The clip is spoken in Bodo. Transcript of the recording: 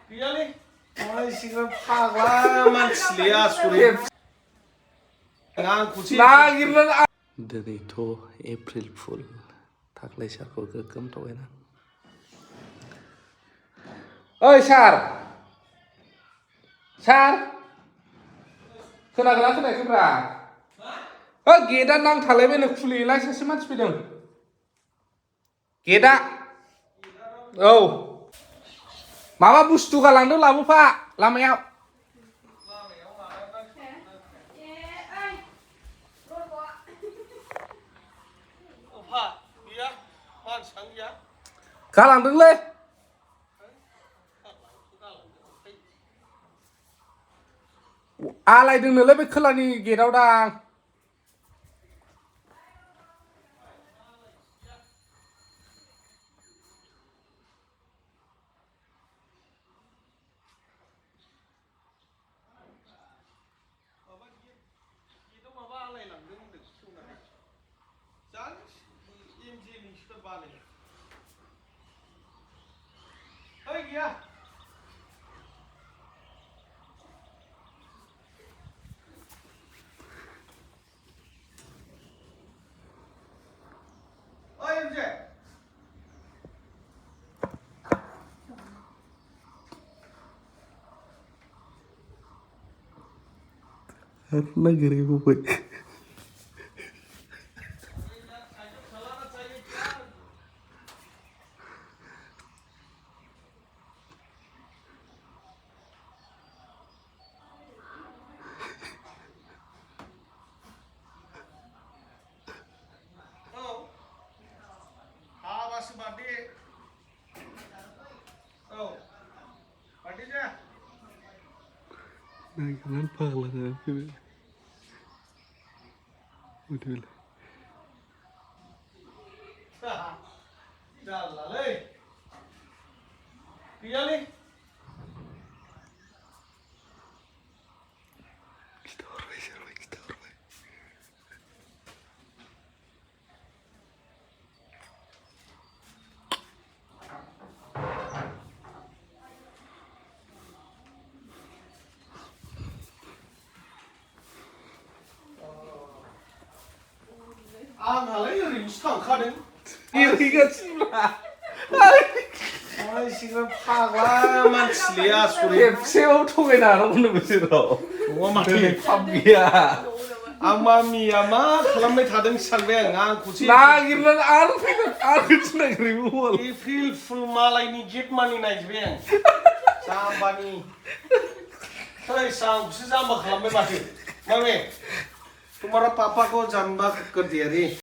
गैयालै फरायसिग्रा फाग्ला मानसिलै आसरित आंखौसो नागिरनानै दिनैथ' एप्रिल फुल थाख्लाय सारखौ गोगोम थगायना ओइ सार खोनागोना खोनायाखैब्रा ओइ गेटआ नांथालायबायनो खुलियोलाय सासे मानसि फैदों गेटआ औ माबा बुस्थु गालांदों लाबोफा लामायाव गालांदोंलै आलायदोंनोलै बे खोलानि गेटआव दां गैया नागिरहैबावबाय नागिरनानै फाग्ला जानानै फैबाय जारलालै गैयालै खिथाहरबाय सोरबा खिथाहरबाय आंहालाय ओरैनोसो थांखादों एरहैगासिनोब्रा फरायसिग्रा फाग्ला मानसिलै आसरित खेबसेयाव थगायनो हानांगौनो बोसोराव नङा माथो फाप गैया आं मामिया मा खालामबाय थादों सानबाय आं आंखौसो नागिरनानै आरो फैगोन आरो नागिरहैबावो एप्रिल फुल मालायनि गेट मानि नायजोबबाय आं जाम्बानि आंखौसो जाम्बा खालामबाय माथो मामे तुम्हारा पापा को जाम्बा कर दिया रे